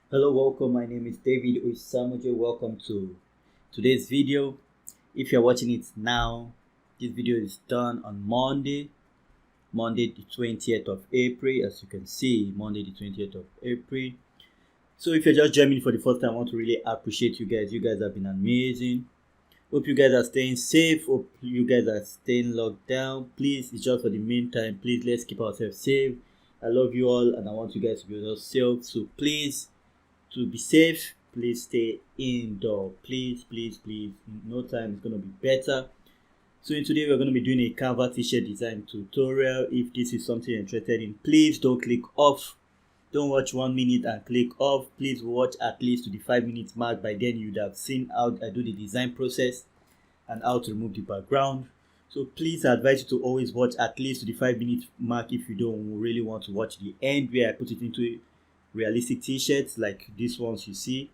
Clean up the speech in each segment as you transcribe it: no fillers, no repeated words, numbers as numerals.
Hello, welcome. My name is David Osamujo. Welcome to today's video. If you're watching it now, this video is done on Monday the 20th of April. As you can see, Monday the 20th of April. So if you're just joining me for the first time, I want to really appreciate you guys. You guys have been amazing. Hope you guys are staying safe. Hope you guys are staying locked down. Please, it's just for the meantime. Please, let's keep ourselves safe. I love you all and I want you guys to be yourself. So please, to be safe, please stay indoor. Please. In no time it's gonna be better. So in today we're gonna be doing a Canva t-shirt design tutorial. If this is something you're interested in, please don't click off. Don't watch 1 minute and click off. Please watch at least to the 5 minutes mark. By then you'd have seen how I do the design process and how to remove the background. So please, I advise you to always watch at least to the 5 minute mark if you don't really want to watch the end where I put it into realistic t-shirts like these ones you see.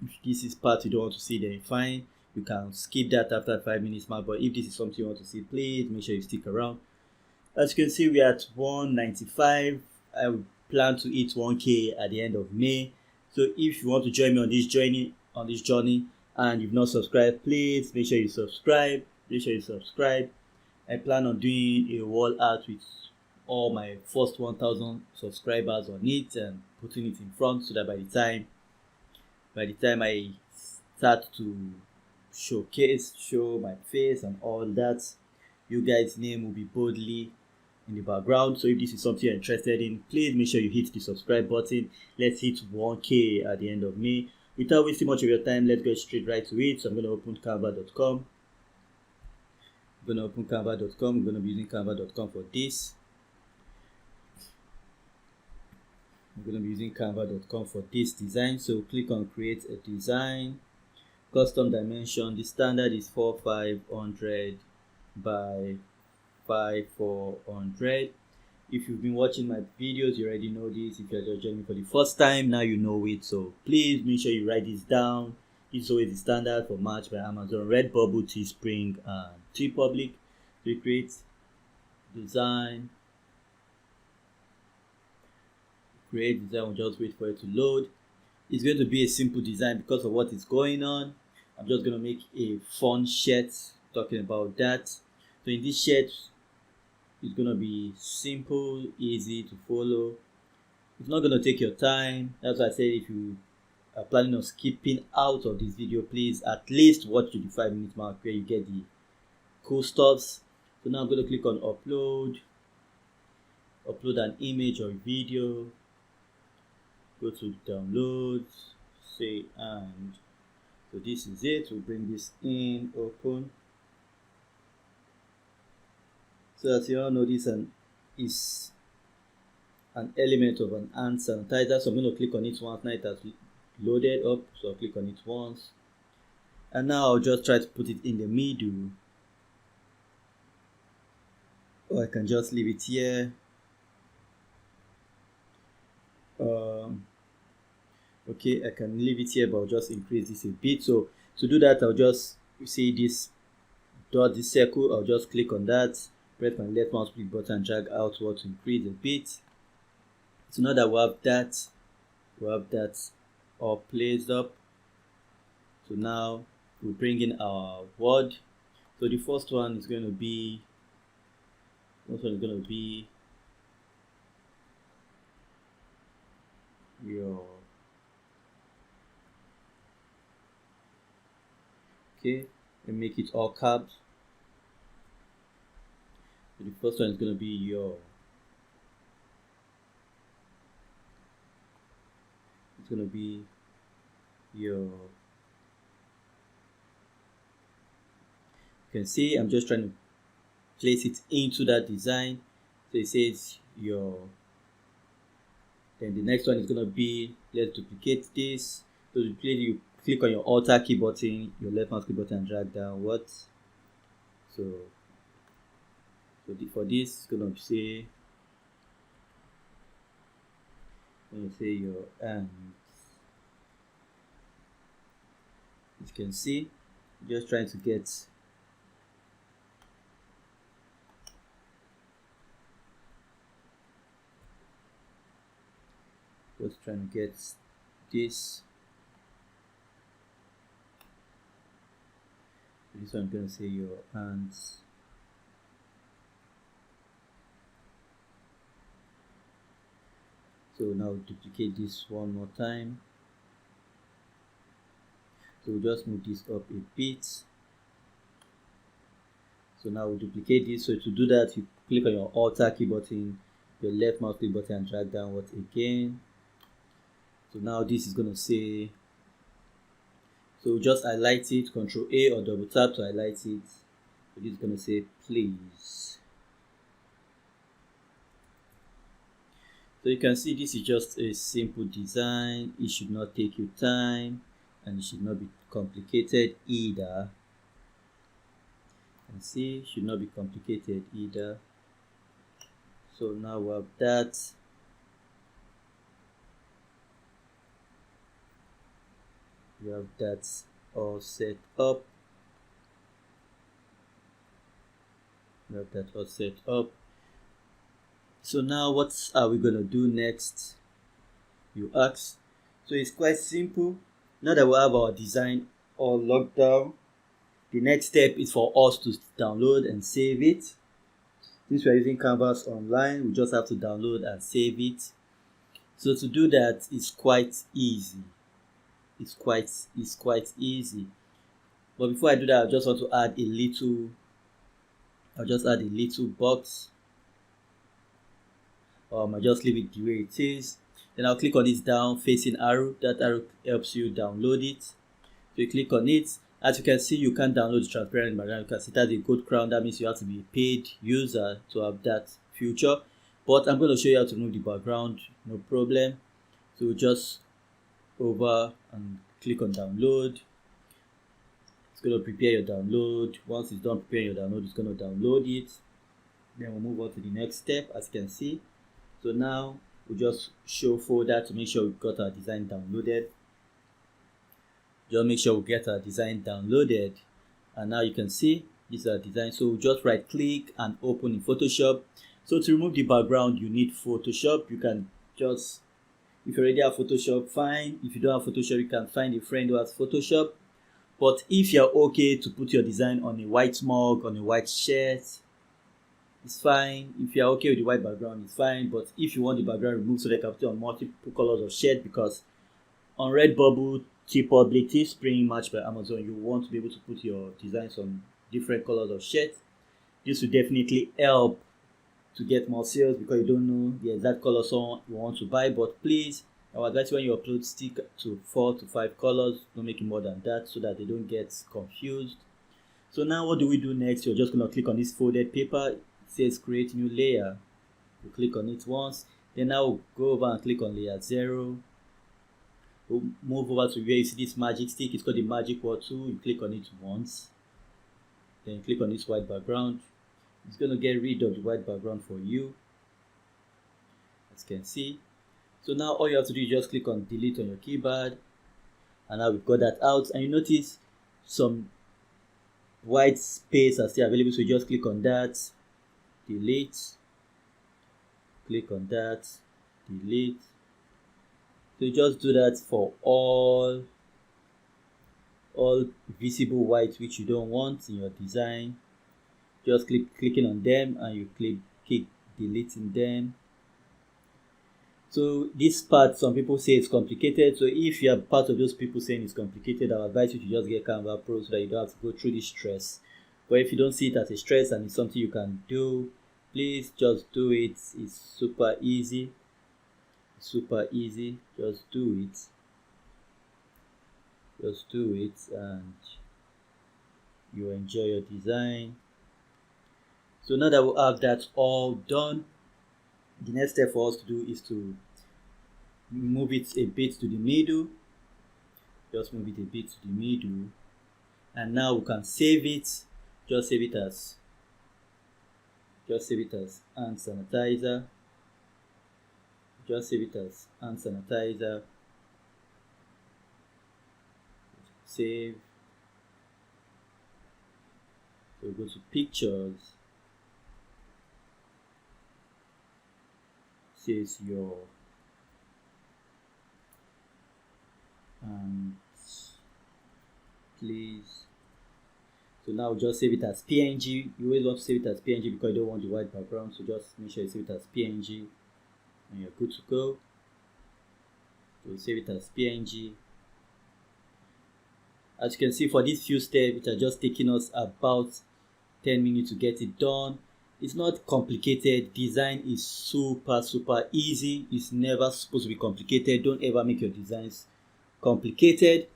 If this is part you don't want to see, then fine, you can skip that after 5 minutes mark. But if this is something you want to see, please make sure you stick around. As you can see, we're at 195. I plan to hit 1k at the end of May. So if you want to join me on this journey and you've not subscribed, please make sure you subscribe. I plan on doing a wall art with all my first 1000 subscribers on it and putting it in front so that by the time I start to show my face and all that, you guys' name will be boldly in the background. So if this is something you're interested in, please make sure you hit the subscribe button. Let's hit 1k at the end of May. Without wasting much of your time, let's go straight right to it. So I'm going to open canva.com. I'm going to be using canva.com for this. I'm going to be using canva.com for this design. So click on create a design. Custom dimension, the standard is 4500 by 5400. If you've been watching my videos, you already know this. If you're just joining for the first time, now you know it. So please make sure you write this down. It's always the standard for March by Amazon, Redbubble, Teespring, and TeePublic. So you create design. We'll just wait for it to load. It's going to be a simple design because of what is going on. I'm just going to make a fun shirt talking about that. So in this shirt, it's going to be simple, easy to follow. It's not going to take your time. That's why I say if you are planning on skipping out of this video, please at least watch to the 5 minute mark where you get the cool stuffs. So now I'm going to click on upload an image or video. Go to downloads, say, and so this is it. We'll bring this in, open. So as you all know, this is an element of an hand sanitizer. So I'm going to click on it once. Now it has loaded up, so I'll click on it once, and now I'll just try to put it in the middle, or I can just leave it here. Okay, I can leave it here, but I'll just increase this a bit. So to do that, I'll just see this circle. I'll just click on that, press my left mouse click button, and drag outward to increase a bit. So now that we have that all placed up. So now we bring in our word. So the first one is going to be your okay, and make it all caps. So the first one is going to be your. It's going to be your. You can see I'm just trying to place it into that design. So it says your. Then the next one is going to be, let's duplicate this. So you click on your Alt key button, your left mouse key button, and drag downward. So for this, it's going to say your and as you can see, just trying to get just trying to get this one. I'm going to say your hands. So now duplicate this one more time. So we'll just move this up a bit. So now we'll duplicate this. So to do that, you click on your Alt key button, your left mouse click button, and drag downwards again. So now this is going to say, so just highlight it, Ctrl A or double tap to highlight it. So this is going to say please. So you can see this is just a simple design. It should not take you time and it should not be complicated either. You can see it should not be complicated either. So now we have that. We have that all set up. We have that all set up. So now what are we gonna do next, you ask? So it's quite simple. Now that we have our design all locked down, the next step is for us to download and save it. Since we are using Canvas online, we just have to download and save it. So to do that, it's quite easy. It's quite easy. But before I do that, I just want to add a little. I'll just add a little box. I'll just leave it the way it is. Then I'll click on this down facing arrow. That arrow helps you download it. So you click on it. As you can see, you can't download the transparent background because it has a gold crown. That means you have to be a paid user to have that feature. But I'm going to show you how to remove the background, no problem. So just over and click on download. It's going to prepare your download. Once it's done preparing your download, it's going to download it. Then we'll move on to the next step, as you can see. So now we'll just show folder to make sure we've got our design downloaded. Just make sure we get our design downloaded. And now you can see this is our design. So we'll just right click and open in Photoshop. So to remove the background, you need Photoshop. You can just, if you already have Photoshop, fine. If you don't have Photoshop, you can find a friend who has Photoshop. But if you're okay to put your design on a white mug, on a white shirt, it's fine. If you're okay with the white background, it's fine. But if you want the background removed so they can put it on multiple colors of shirt, because on Redbubble, TeePublic, Teespring, Match by Amazon, you want to be able to put your designs on different colors of shirt. This will definitely help to get more sales because you don't know the exact color song you want to buy. But please, I would advise when you upload, stick to 4 to 5 colors. Don't make it more than that so that they don't get confused. So now what do we do next? You're just going to click on this folded paper. It says create new layer. You click on it once. Then now go over and click on layer 0. We'll move over to where you see this magic stick. It's called the magic word tool. You click on it once. Then click on this white background. It's going to get rid of the white background for you, as you can see. So now all you have to do is just click on delete on your keyboard. And now we've got that out. And you notice some white space are still available. So you just click on that, delete, click on that, delete. So you just do that for all visible white which you don't want in your design. Just clicking on them and you keep deleting them. So this part, some people say it's complicated. So if you are part of those people saying it's complicated, I advise you to just get Canva Pro so that you don't have to go through this stress. But if you don't see it as a stress and it's something you can do, please just do it. It's super easy. Super easy. Just do it. Just do it and you enjoy your design. So now that we have that all done, the next step for us to do is to move it a bit to the middle. Just move it a bit to the middle. And now we can save it. Just save it as hand sanitizer. Just save it as hand sanitizer. Save. So go to pictures. Says your and please. So now just save it as PNG. You always want to save it as PNG because you don't want the white background, so just make sure you save it as PNG and you're good to go. So save it as PNG. As you can see, for these few steps, it are just taking us about 10 minutes to get it done. It's not complicated. Design is super easy. It's never supposed to be complicated. Don't ever make your designs complicated.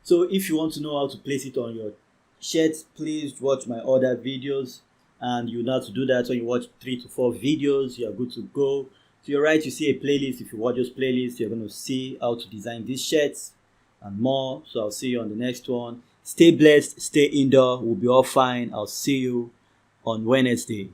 So if you want to know how to place it on your shirts, please watch my other videos, and you know how to do that. When you watch 3 to 4 videos, you are good to go. To your right, you see a playlist. If you watch those playlists, you're going to see how to design these shirts and more. So I'll see you on the next one. Stay blessed, stay indoor. We'll be all fine. I'll see you on Wednesday.